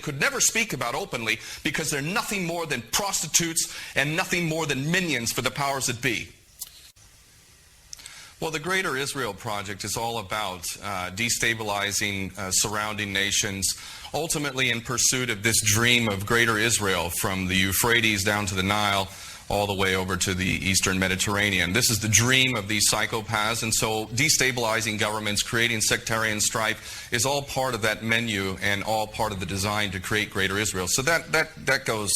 could never speak about openly because they're nothing more than prostitutes and nothing more than minions for the powers that be. Well, the Greater Israel Project is all about destabilizing surrounding nations, ultimately in pursuit of this dream of Greater Israel from the Euphrates down to the Nile, all the way over to the Eastern Mediterranean. This is the dream of these psychopaths, and so destabilizing governments, creating sectarian strife is all part of that menu and all part of the design to create Greater Israel. So that goes...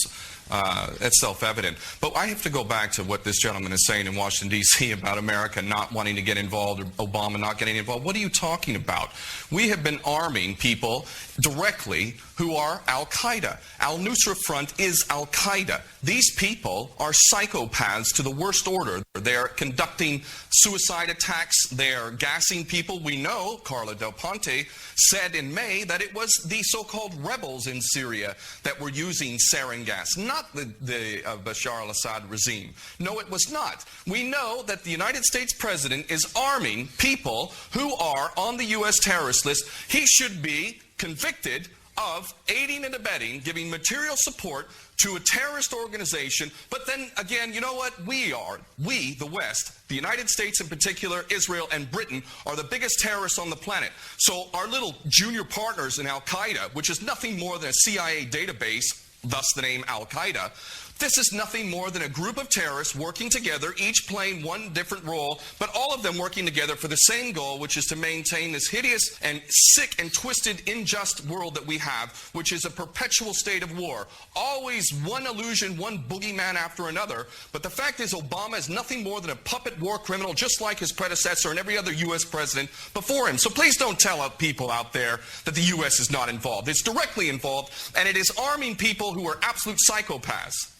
that's self-evident. But I have to go back to what this gentleman is saying in Washington, D.C. about America not wanting to get involved, or Obama not getting involved. What are you talking about? We have been arming people directly who are Al-Qaeda. Al-Nusra Front is Al-Qaeda. These people are psychopaths to the worst order. They're conducting suicide attacks. They're gassing people. We know, Carla Del Ponte said in May, that it was the so-called rebels in Syria that were using sarin gas, not the Bashar al-Assad regime. No, it was not. We know that the United States president is arming people who are on the U.S. terrorist list. He should be convicted of aiding and abetting, giving material support to a terrorist organization. But then again, you know what? We, the West, the United States in particular, Israel and Britain, are the biggest terrorists on the planet. So our little junior partners in Al-Qaeda, which is nothing more than a CIA database, thus the name Al-Qaeda, this is nothing more than a group of terrorists working together, each playing one different role, but all of them working together for the same goal, which is to maintain this hideous and sick and twisted, unjust world that we have, which is a perpetual state of war. Always one illusion, one boogeyman after another. But the fact is, Obama is nothing more than a puppet war criminal, just like his predecessor and every other U.S. president before him. So please don't tell people out there that the U.S. is not involved. It's directly involved, and it is arming people who are absolute psychopaths.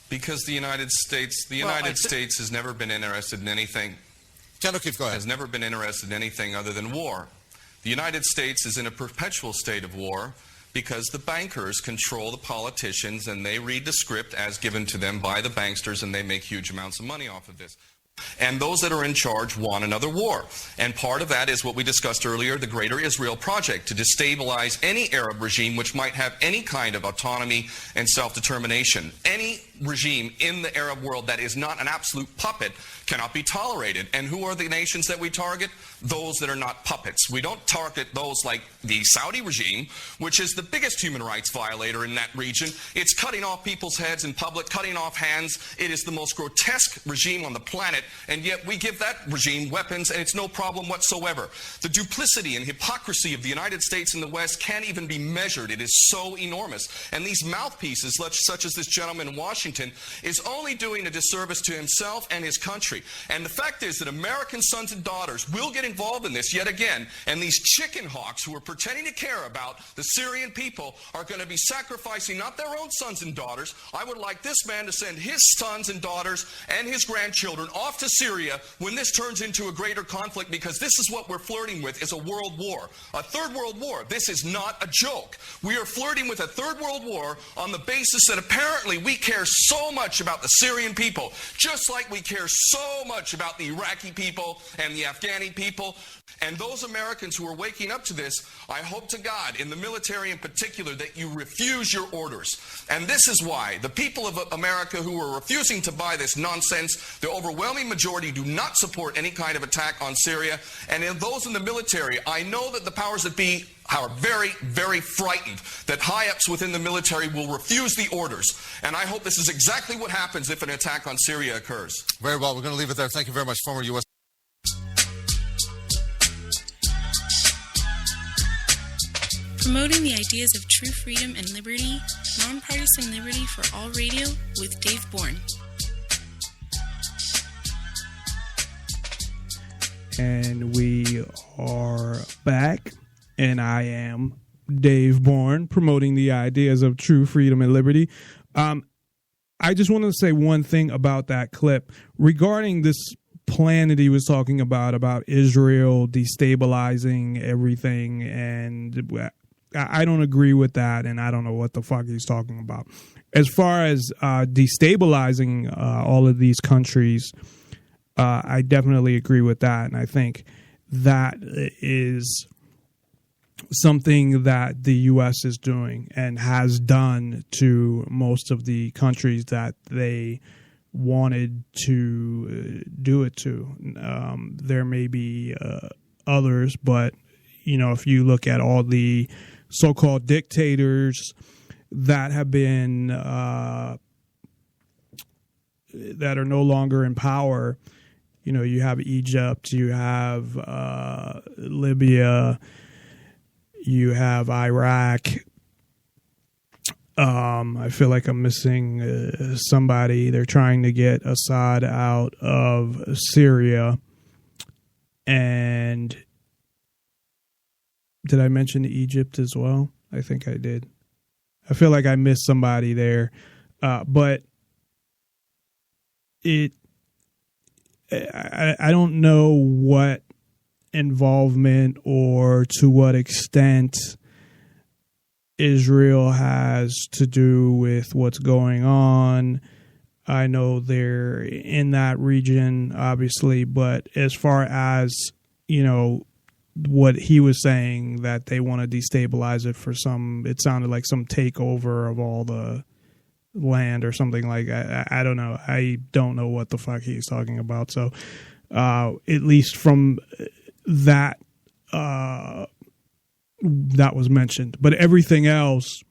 Because the United States has never been interested in anything. General Keefe, go ahead. Has never been interested in anything other than war. The United States is in a perpetual state of war because the bankers control the politicians and they read the script as given to them by the banksters, and they make huge amounts of money off of this. And those that are in charge want another war. And part of that is what we discussed earlier, the Greater Israel Project, to destabilize any Arab regime which might have any kind of autonomy and self-determination. Any regime in the Arab world that is not an absolute puppet cannot be tolerated. And who are the nations that we target? Those that are not puppets. We don't target those like the Saudi regime, which is the biggest human rights violator in that region. It's cutting off people's heads in public, cutting off hands. It is the most grotesque regime on the planet, and yet we give that regime weapons, and it's no problem whatsoever. The duplicity and hypocrisy of the United States and the West can't even be measured. It is so enormous. And these mouthpieces, such as this gentleman in Washington, is only doing a disservice to himself and his country. And the fact is that American sons and daughters will get involved in this yet again, and these chicken hawks who are pretending to care about the Syrian people are going to be sacrificing not their own sons and daughters. I would like this man to send his sons and daughters and his grandchildren off to Syria when this turns into a greater conflict, because this is what we're flirting with, is a world war, a third world war. This is not a joke. We are flirting with a third world war on the basis that apparently we care so much about the Syrian people, just like we care so much about the Iraqi people and the Afghani people. And those Americans who are waking up to this, I hope to God, in the military in particular, that you refuse your orders. And this is why the people of America who are refusing to buy this nonsense, the overwhelming majority do not support any kind of attack on Syria. And in those in the military, I know that the powers that be are very, very frightened that high-ups within the military will refuse the orders. And I hope this is exactly what happens if an attack on Syria occurs. Very well. We're going to leave it there. Thank you very much, former U.S. Promoting the ideas of true freedom and liberty, Nonpartisan Liberty for All Radio with Dave Bourne. And we are back, and I am Dave Bourne, promoting the ideas of true freedom and liberty. I just wanted to say one thing about that clip regarding this plan that he was talking about Israel destabilizing everything, and I don't agree with that, and I don't know what the fuck he's talking about. As far as destabilizing all of these countries, I definitely agree with that, and I think that is something that the U.S. is doing and has done to most of the countries that they wanted to do it to. There may be others, but if you look at all the so-called dictators that have been that are no longer in power, you have Egypt, you have Libya, you have Iraq. I feel like I'm missing somebody. They're trying to get Assad out of Syria. And did I mention Egypt as well? I think I did. I feel like I missed somebody there. But I don't know what involvement or to what extent Israel has to do with what's going on. I know they're in that region, obviously, but as far as, what he was saying, that they want to destabilize it for it sounded like some takeover of all the land or something like that. I don't know. I don't know what the fuck he's talking about. So at least from that, that was mentioned. But everything else,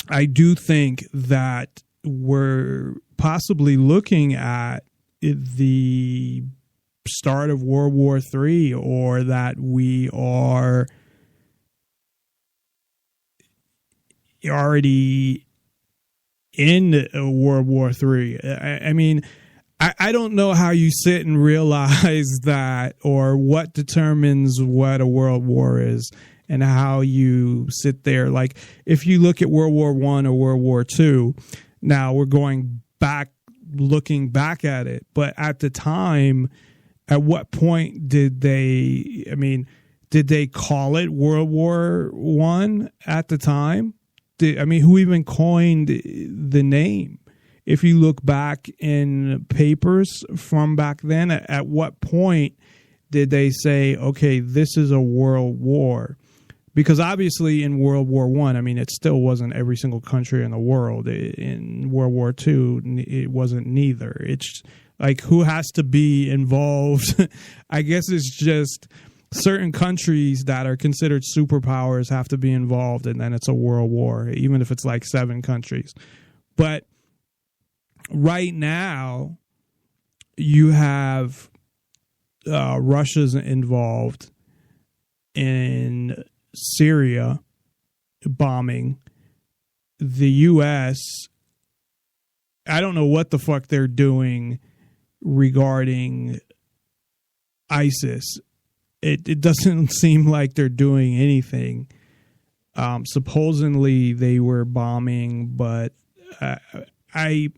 I do think that we're possibly looking at the start of World War III, or that we are already in World War III. I mean, I don't know how you sit and realize that, or what determines what a world war is, and how you sit there. Like, if you look at World War I or World War II, now we're going back, looking back at it. But at the time, at what point did they call it World War I at the time? Who even coined the name? If you look back in papers from back then, at what point did they say, okay, this is a world war? Because obviously in World War I, it still wasn't every single country in the world. In World War II, it wasn't neither. It's like, who has to be involved? I guess it's just certain countries that are considered superpowers have to be involved, and then it's a world war, even if it's like 7 countries. But right now, you have Russia's involved in Syria bombing. The U.S., I don't know what the fuck they're doing regarding ISIS. It doesn't seem like they're doing anything. Supposedly they were bombing, but I'm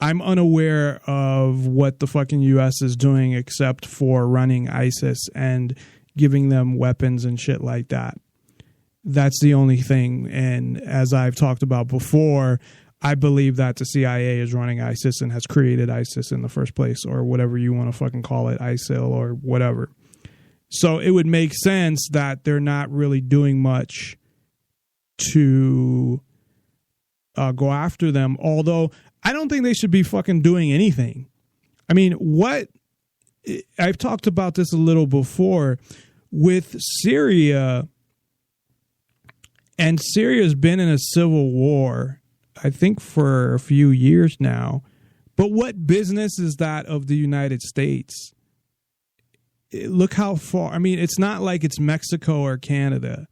unaware of what the fucking U.S. is doing except for running ISIS and giving them weapons and shit like that. That's the only thing. And as I've talked about before, I believe that the CIA is running ISIS and has created ISIS in the first place, or whatever you want to fucking call it, ISIL or whatever. So it would make sense that they're not really doing much to go after them, although I don't think they should be fucking doing anything. I've talked about this a little before with Syria, and Syria's been in a civil war, I think, for a few years now. But what business is that of the United States? Look how far. It's not like it's Mexico or Canada.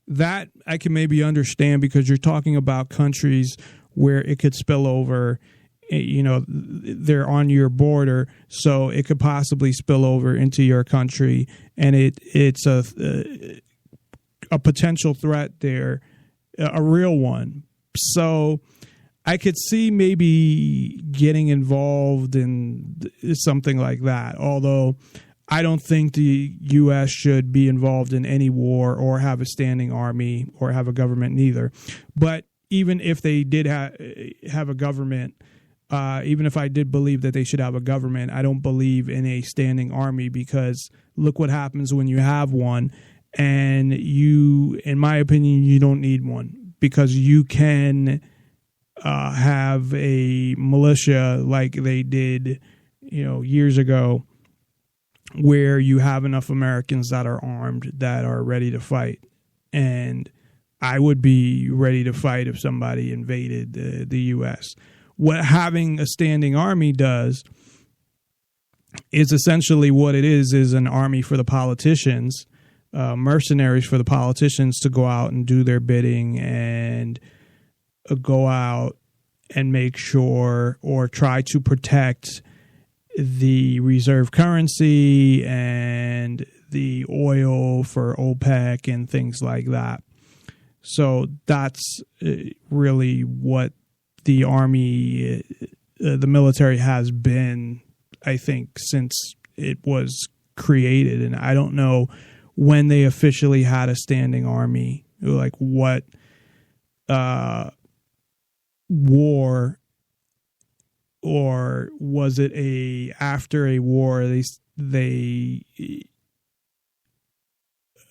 That I can maybe understand, because you're talking about countries where it could spill over. They're on your border, so it could possibly spill over into your country, and it's a potential threat there, a real one. So I could see maybe getting involved in something like that, although I don't think the U.S. should be involved in any war or have a standing army or have a government neither. But even if they did have a government, even if I did believe that they should have a government, I don't believe in a standing army, because look what happens when you have one, And you, in my opinion, you don't need one, because you can have a militia like they did, years ago, where you have enough Americans that are armed, that are ready to fight. And I would be ready to fight if somebody invaded the U.S. What having a standing army does is essentially what it is an army for the politicians, mercenaries for the politicians to go out and do their bidding and go out and make sure or try to protect the reserve currency and the oil for OPEC and things like that. So that's really what the army, the military has been, I think, since it was created. And I don't know when they officially had a standing army, like what war, or was it after a war they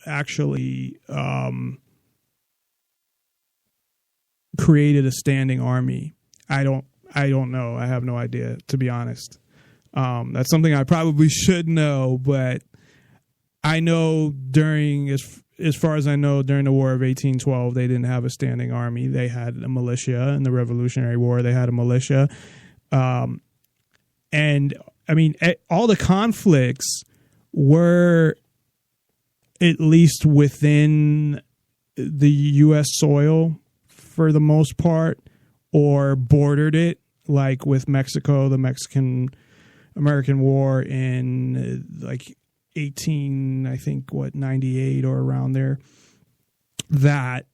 actually created a standing army. I don't know. I have no idea, to be honest. That's something I probably should know, but I know as far as I know, during the War of 1812, they didn't have a standing army. They had a militia. In the Revolutionary War, they had a militia. And I mean, all the conflicts were at least within the U.S. soil for the most part, or bordered it, like with Mexico, the Mexican-American War in 98 or around there, that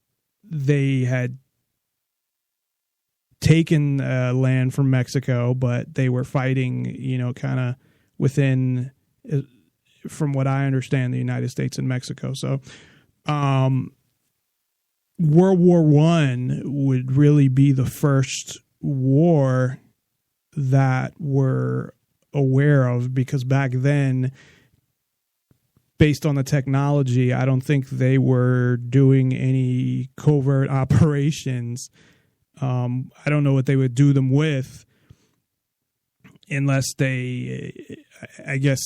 they had taken land from Mexico, but they were fighting, kind of within, from what I understand, the United States and Mexico. So World War I would really be the first war that we're aware of, because back then, based on the technology, I don't think they were doing any covert operations. I don't know what they would do them with, unless they, I guess,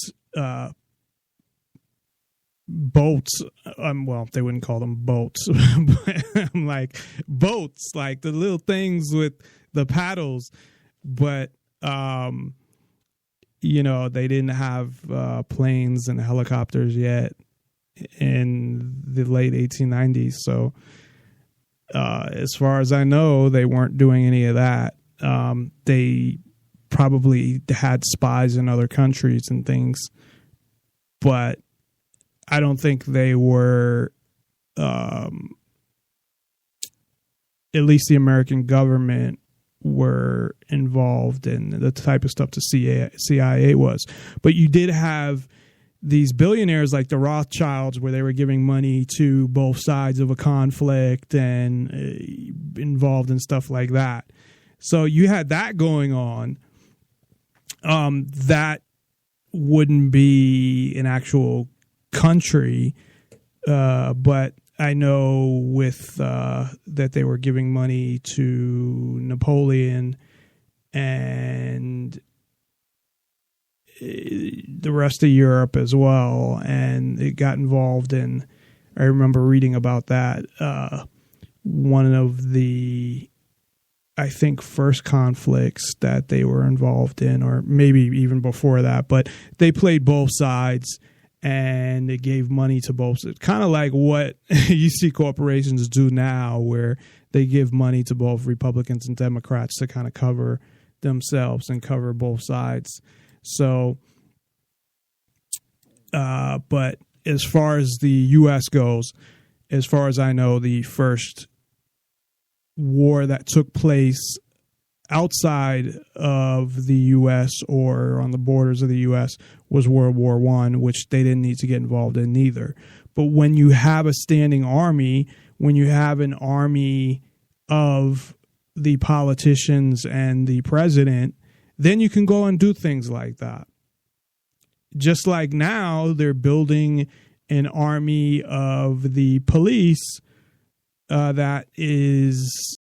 boats. Well, they wouldn't call them boats, but I'm like boats, like the little things with the paddles. But they didn't have planes and helicopters yet in the late 1890s. So as far as I know, they weren't doing any of that. They probably had spies in other countries and things, but I don't think they were, at least the American government, were involved in the type of stuff the CIA was. But you did have these billionaires like the Rothschilds, where they were giving money to both sides of a conflict and involved in stuff like that. So you had that going on. That wouldn't be an actual country, but I know with that they were giving money to Napoleon and the rest of Europe as well, and it got involved in, I remember reading about that, one of the, I think, first conflicts that they were involved in, or maybe even before that, but they played both sides and it gave money to both. It's kind of like what you see corporations do now, where they give money to both Republicans and Democrats to kind of cover themselves and cover both sides. So, but as far as the U.S. goes, as far as I know, the first war that took place outside of the U.S. or on the borders of the U.S. was World War I, which they didn't need to get involved in either. But when you have a standing army, when you have an army of the politicians and the president, then you can go and do things like that. Just like now, they're building an army of the police that is